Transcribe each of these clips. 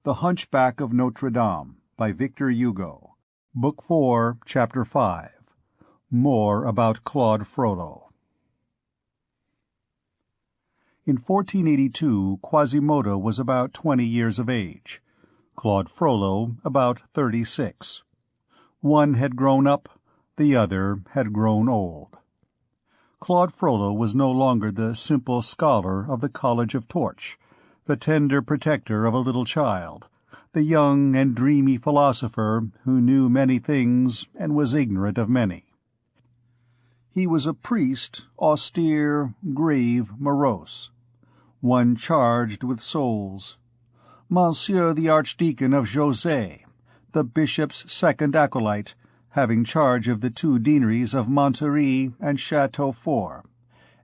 The Hunchback of Notre by Victor Hugo. Book 4, Chapter 5. More about Claude Frollo. In 1482, Quasimodo was about 20 years of age. Claude Frollo about 36. One had grown up, the other had grown old. Claude Frollo was no longer the simple scholar of the College of Torch, the tender protector of a little child, the young and dreamy philosopher who knew many things and was ignorant of many. He was a priest, austere, grave, morose, one charged with souls. Monsieur the Archdeacon of José, the bishop's second acolyte, having charge of the 2 deaneries of Monterie and Château Fort,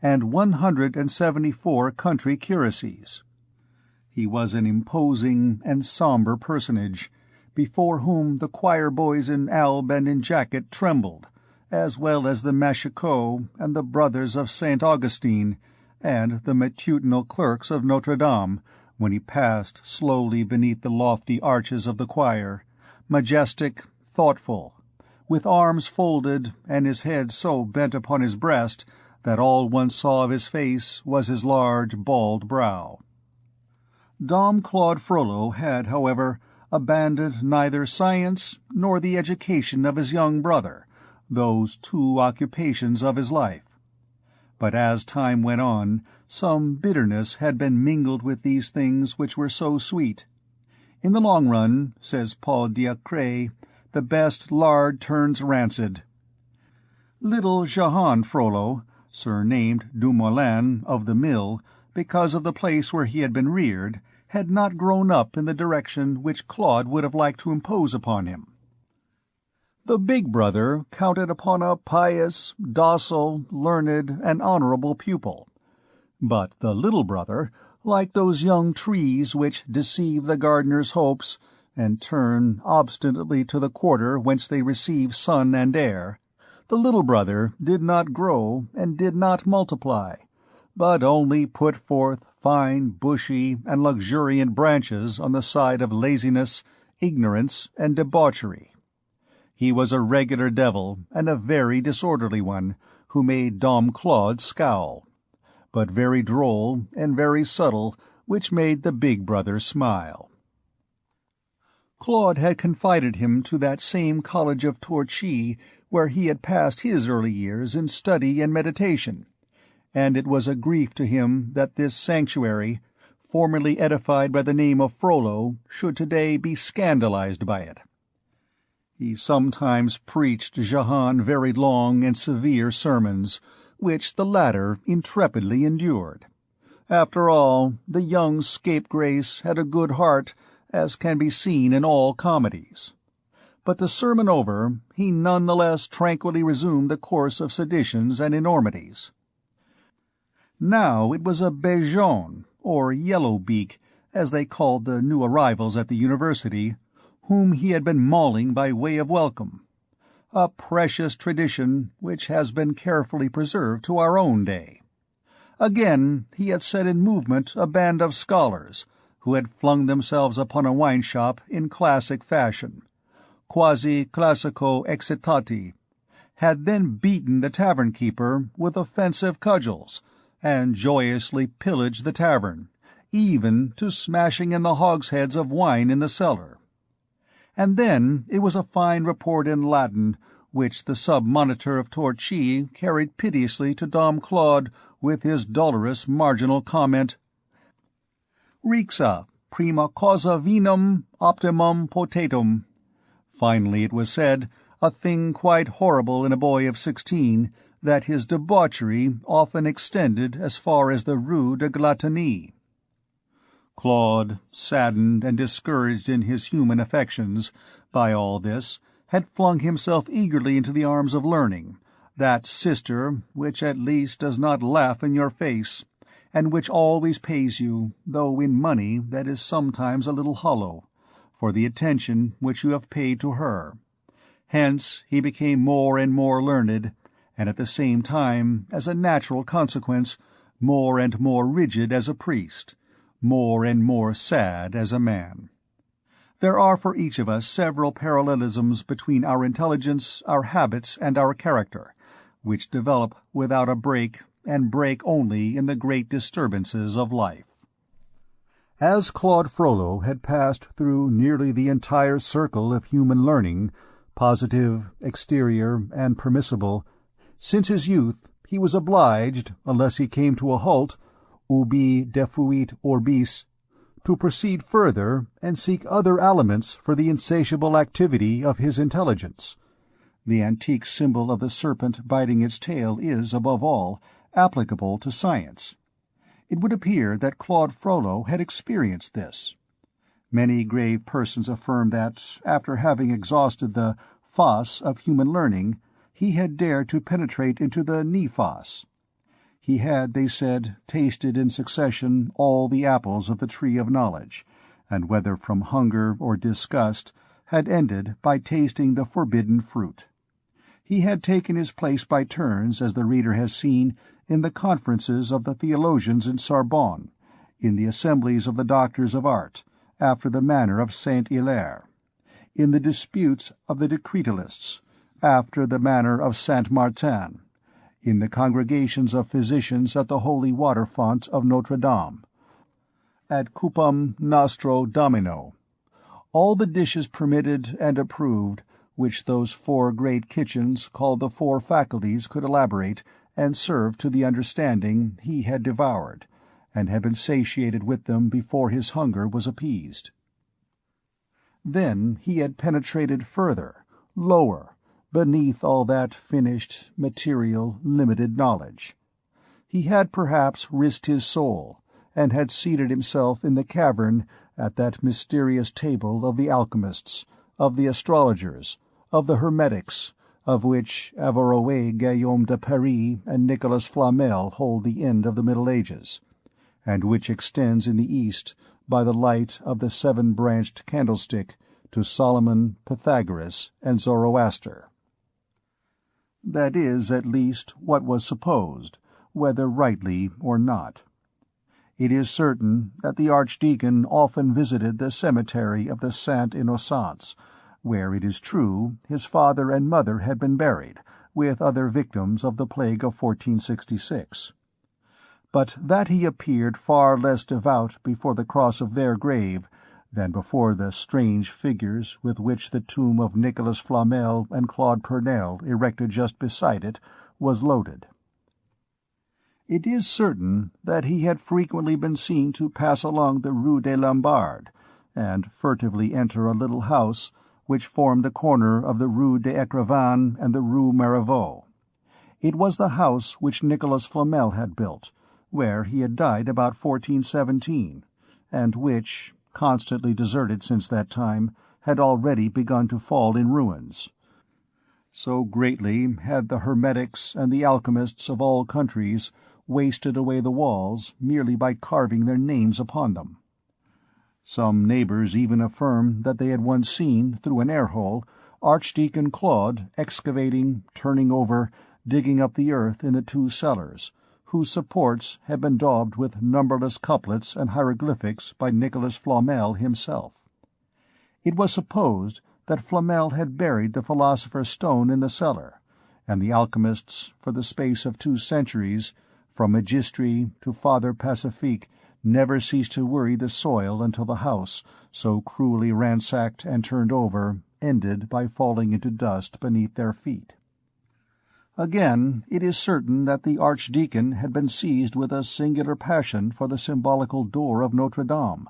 and 174 country curacies. He was an imposing and sombre personage, before whom the choir boys in alb and in jacket trembled, as well as the Machicots and the brothers of St. Augustine, and the matutinal clerks of Notre Dame, when he passed slowly beneath the lofty arches of the choir, majestic, thoughtful, with arms folded and his head so bent upon his breast that all one saw of his face was his large, bald brow. Dom Claude Frollo had, however, abandoned neither science nor the education of his young brother, those 2 occupations of his life. But as time went on, some bitterness had been mingled with these things which were so sweet. In the long run, says Paul Diacre, the best lard turns rancid. Little Jehan Frollo, surnamed Dumoulin of the Mill, because of the place where he had been reared, had not grown up in the direction which Claude would have liked to impose upon him. The big brother counted upon a pious, docile, learned, and honorable pupil. But the little brother, like those young trees which deceive the gardener's hopes, and turn obstinately to the quarter whence they receive sun and air, the little brother did not grow and did not multiply, but only put forth fine, bushy, and luxuriant branches on the side of laziness, ignorance, and debauchery. He was a regular devil, and a very disorderly one, who made Dom Claude scowl, but very droll and very subtle, which made the big brother smile. Claude had confided him to that same College of Torchy where he had passed his early years in study and meditation, and it was a grief to him that this sanctuary, formerly edified by the name of Frollo, should today be scandalized by it. He sometimes preached Jehan very long and severe sermons, which the latter intrepidly endured. After all, the young scapegrace had a good heart, as can be seen in all comedies. But the sermon over, he none the less tranquilly resumed the course of seditions and enormities. Now it was a Béjon, or Yellow-beak, as they called the new arrivals at the university, whom he had been mauling by way of welcome, a precious tradition which has been carefully preserved to our own day. Again he had set in movement a band of scholars, who had flung themselves upon a wine-shop in classic fashion, quasi-classico excitati, had then beaten the tavern-keeper with offensive cudgels, and joyously pillaged the tavern, even to smashing in the hogsheads of wine in the cellar. And then it was a fine report in Latin, which the sub-monitor of Torchy carried piteously to Dom Claude with his dolorous marginal comment, Rixa, prima causa vinum, optimum potatum. Finally it was said, a thing quite horrible in a boy of 16, that his debauchery often extended as far as the Rue de Glatanie. Claude, saddened and discouraged in his human affections by all this, had flung himself eagerly into the arms of learning, that sister which at least does not laugh in your face, and which always pays you, though in money that is sometimes a little hollow, for the attention which you have paid to her. Hence he became more and more learned, and at the same time, as a natural consequence, more and more rigid as a priest, more and more sad as a man. There are for each of us several parallelisms between our intelligence, our habits, and our character, which develop without a break, and break only in the great disturbances of life. As Claude Frollo had passed through nearly the entire circle of human learning, positive, exterior, and permissible, since his youth he was obliged, unless he came to a halt, ubi defuit orbis, to proceed further and seek other aliments for the insatiable activity of his intelligence. The antique symbol of the serpent biting its tail is, above all, applicable to science. It would appear that Claude Frollo had experienced this. Many grave persons affirm that, after having exhausted the fosse of human learning, he had dared to penetrate into the ne-fosse. He had, they said, tasted in succession all the apples of the tree of knowledge, and whether from hunger or disgust, had ended by tasting the forbidden fruit. He had taken his place by turns, as the reader has seen, in the conferences of the theologians in Sorbonne, in the assemblies of the doctors of art, after the manner of Saint Hilaire, in the disputes of the Decretalists, after the manner of Saint Martin, in the congregations of physicians at the holy water font of Notre Dame, at Cupam Nostro Domino, all the dishes permitted and approved which those four great kitchens called the four faculties could elaborate and serve to the understanding, he had devoured, and had been satiated with them before his hunger was appeased. Then he had penetrated further, lower, beneath all that finished, material, limited knowledge. He had perhaps risked his soul, and had seated himself in the cavern at that mysterious table of the alchemists, of the astrologers, of the hermetics, of which Averroë, Guillaume de Paris, and Nicolas Flamel hold the end of the Middle Ages, and which extends in the East, by the light of the seven-branched candlestick, to Solomon, Pythagoras, and Zoroaster. That is, at least, what was supposed, whether rightly or not. It is certain that the Archdeacon often visited the cemetery of the Saint Innocents, where, it is true, his father and mother had been buried, with other victims of the plague of 1466. But that he appeared far less devout before the cross of their grave than before the strange figures with which the tomb of Nicolas Flamel and Claude Pernelle, erected just beside it, was loaded. It is certain that he had frequently been seen to pass along the Rue des Lombards, and furtively enter a little house which formed the corner of the Rue des Écrivains and the Rue Marivaux. It was the house which Nicolas Flamel had built, where he had died about 1417, and which, constantly deserted since that time, had already begun to fall in ruins. So greatly had the hermetics and the alchemists of all countries wasted away the walls merely by carving their names upon them. Some neighbors even affirm that they had once seen, through an air-hole, Archdeacon Claude excavating, turning over, digging up the earth in the two cellars, whose supports had been daubed with numberless couplets and hieroglyphics by Nicolas Flamel himself. It was supposed that Flamel had buried the philosopher's stone in the cellar, and the alchemists, for the space of 2 centuries, from Magistri to Father Pacifique, never ceased to worry the soil until the house, so cruelly ransacked and turned over, ended by falling into dust beneath their feet. Again, it is certain that the Archdeacon had been seized with a singular passion for the symbolical door of Notre Dame,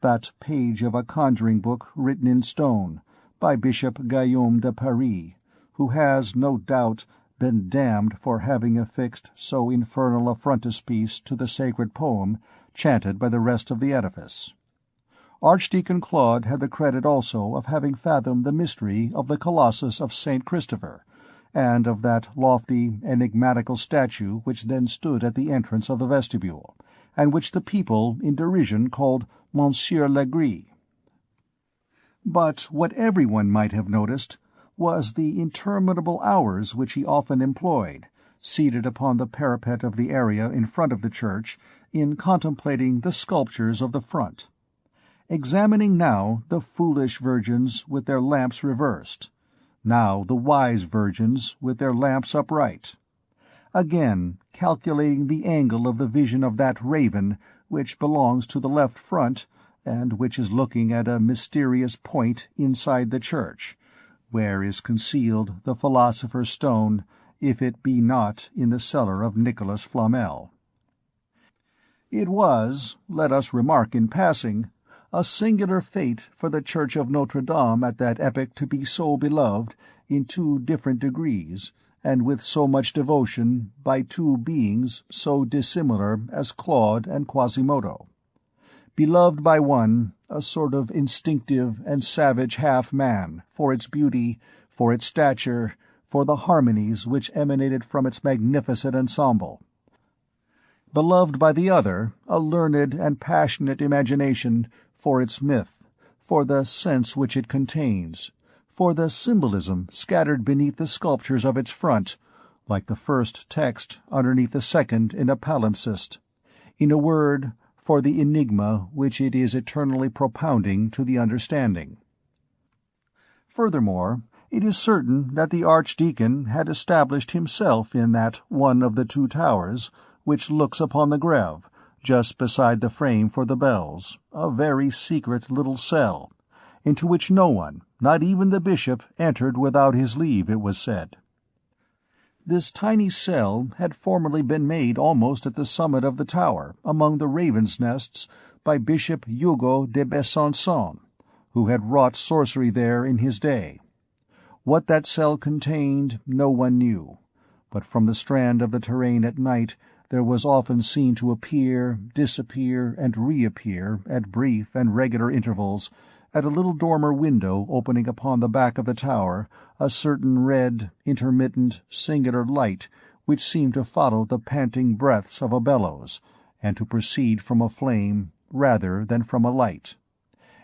that page of a conjuring book written in stone, by Bishop Guillaume de Paris, who has, no doubt, been damned for having affixed so infernal a frontispiece to the sacred poem chanted by the rest of the edifice. Archdeacon Claude had the credit also of having fathomed the mystery of the Colossus of St. Christopher, and of that lofty, enigmatical statue which then stood at the entrance of the vestibule, and which the people in derision called Monsieur Legree. But what everyone might have noticed was the interminable hours which he often employed, seated upon the parapet of the area in front of the church, in contemplating the sculptures of the front. examining now the foolish virgins with their lamps reversed, now the wise virgins with their lamps upright, again calculating the angle of the vision of that raven which belongs to the left front, and which is looking at a mysterious point inside the church, where is concealed the philosopher's stone, if it be not in the cellar of Nicholas Flamel. It was, let us remark in passing, a singular fate for the Church of Notre Dame at that epoch to be so beloved, in 2 different degrees, and with so much devotion, by 2 beings so dissimilar as Claude and Quasimodo. Beloved by one, a sort of instinctive and savage half-man, for its beauty, for its stature, for the harmonies which emanated from its magnificent ensemble. Beloved by the other, a learned and passionate imagination, for its myth, for the sense which it contains, for the symbolism scattered beneath the sculptures of its front, like the first text underneath the second in a palimpsest. In a word, for the enigma which it is eternally propounding to the understanding. Furthermore, it is certain that the Archdeacon had established himself in that one of the 2 towers which looks upon the Grève, just beside the frame for the bells, a very secret little cell, into which no one, not even the bishop, entered without his leave, it was said. This tiny cell had formerly been made almost at the summit of the tower, among the ravens' nests, by Bishop Hugo de Besançon, who had wrought sorcery there in his day. What that cell contained no one knew, but from the strand of the terrain at night there was often seen to appear, disappear, and reappear, at brief and regular intervals, at a little dormer window opening upon the back of the tower, a certain red, intermittent, singular light which seemed to follow the panting breaths of a bellows, and to proceed from a flame rather than from a light.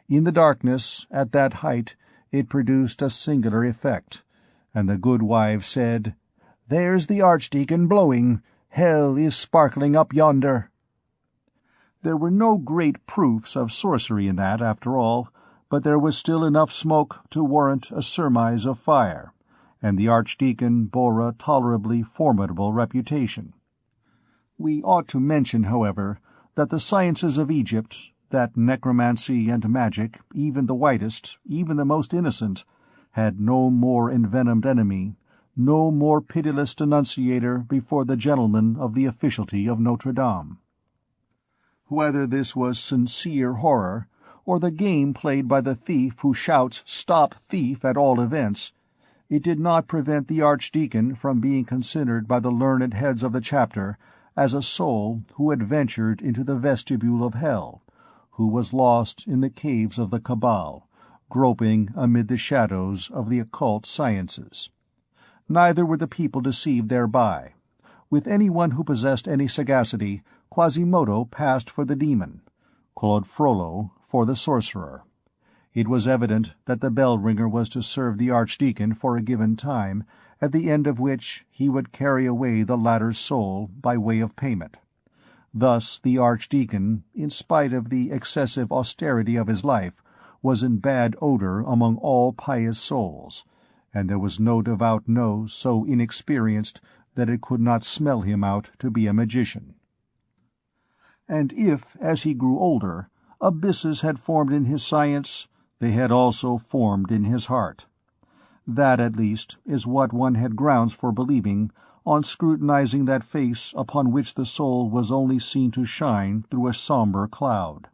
In the darkness, at that height, it produced a singular effect, and the good wives said, "There's the Archdeacon blowing. Hell is sparkling up yonder." There were no great proofs of sorcery in that, after all, but there was still enough smoke to warrant a surmise of fire, and the Archdeacon bore a tolerably formidable reputation. We ought to mention, however, that the sciences of Egypt, that necromancy and magic, even the whitest, even the most innocent, had no more envenomed enemy, no more pitiless denunciator before the gentlemen of the officialty of Notre Dame. Whether this was sincere horror, or the game played by the thief who shouts "Stop thief" at all events, it did not prevent the Archdeacon from being considered by the learned heads of the chapter as a soul who had ventured into the vestibule of hell, who was lost in the caves of the Cabal, groping amid the shadows of the occult sciences. Neither were the people deceived thereby. With anyone who possessed any sagacity, Quasimodo passed for the demon, Claude Frollo for the sorcerer. It was evident that the bell-ringer was to serve the Archdeacon for a given time, at the end of which he would carry away the latter's soul by way of payment. Thus the Archdeacon, in spite of the excessive austerity of his life, was in bad odour among all pious souls, and there was no devout nose so inexperienced that it could not smell him out to be a magician. And if, as he grew older, abysses had formed in his science, they had also formed in his heart. That, at least, is what one had grounds for believing, on scrutinizing that face upon which the soul was only seen to shine through a sombre cloud.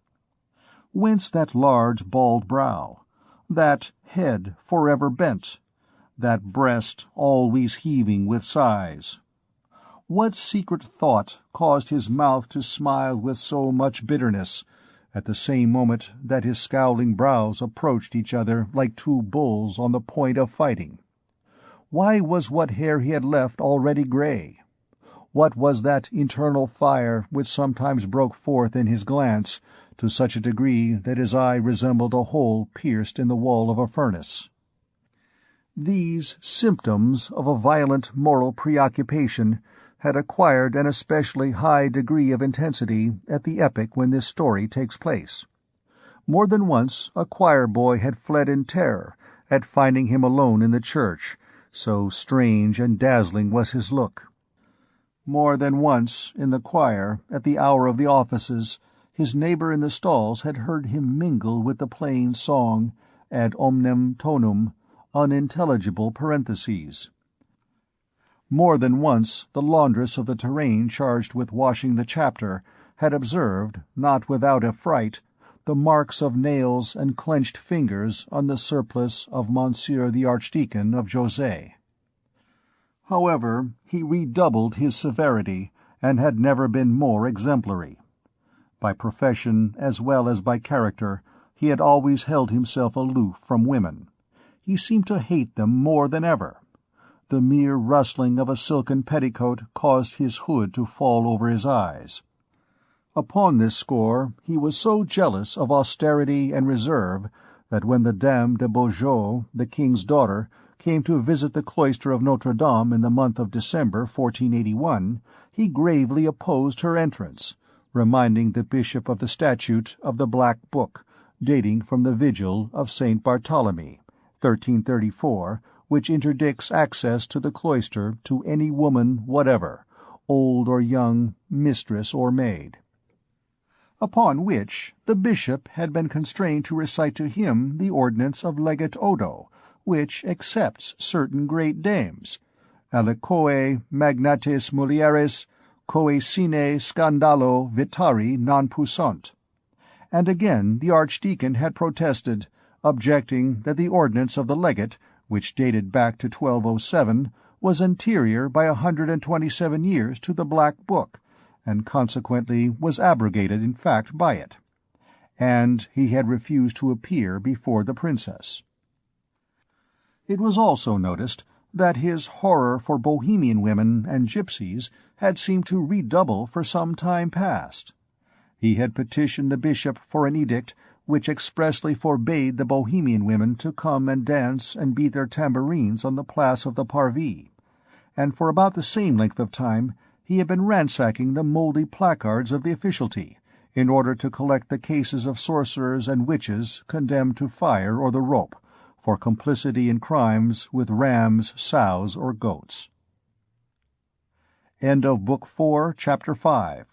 Whence that large bald brow, that head forever bent, that breast always heaving with sighs? What secret thought caused his mouth to smile with so much bitterness, at the same moment that his scowling brows approached each other like 2 bulls on the point of fighting? Why was what hair he had left already grey? What was that internal fire which sometimes broke forth in his glance, to such a degree that his eye resembled a hole pierced in the wall of a furnace? These symptoms of a violent moral preoccupation had acquired an especially high degree of intensity at the epoch when this story takes place. More than once a choir boy had fled in terror at finding him alone in the church, so strange and dazzling was his look. More than once, in the choir, at the hour of the offices, his neighbor in the stalls had heard him mingle with the playing song, ad omnem tonum, unintelligible parentheses. More than once the laundress of the terrain charged with washing the chapter had observed, not without affright, the marks of nails and clenched fingers on the surplice of Monsieur the Archdeacon of José. However, he redoubled his severity, and had never been more exemplary. By profession as well as by character, he had always held himself aloof from women. He seemed to hate them more than ever. The mere rustling of a silken petticoat caused his hood to fall over his eyes. Upon this score he was so jealous of austerity and reserve that when the Dame de Beaujeu, the king's daughter, came to visit the cloister of Notre Dame in the month of December 1481, he gravely opposed her entrance, reminding the bishop of the statute of the Black Book, dating from the vigil of St. Bartholomew, 1334, which interdicts access to the cloister to any woman whatever, old or young, mistress or maid. Upon which the bishop had been constrained to recite to him the ordinance of Legate Odo, which accepts certain great dames, aliquae magnatis mulieres quae sine scandalo vitari non possunt. And again the archdeacon had protested, objecting that the ordinance of the legate, which dated back to 1207, was anterior by 127 years to the Black Book, and consequently was abrogated in fact by it. And he had refused to appear before the princess. It was also noticed that his horror for Bohemian women and gypsies had seemed to redouble for some time past. He had petitioned the bishop for an edict which expressly forbade the Bohemian women to come and dance and beat their tambourines on the Place of the Parvis, and for about the same length of time he had been ransacking the mouldy placards of the officialty, in order to collect the cases of sorcerers and witches condemned to fire or the rope, for complicity in crimes with rams, sows, or goats. End of Book 4, Chapter 5.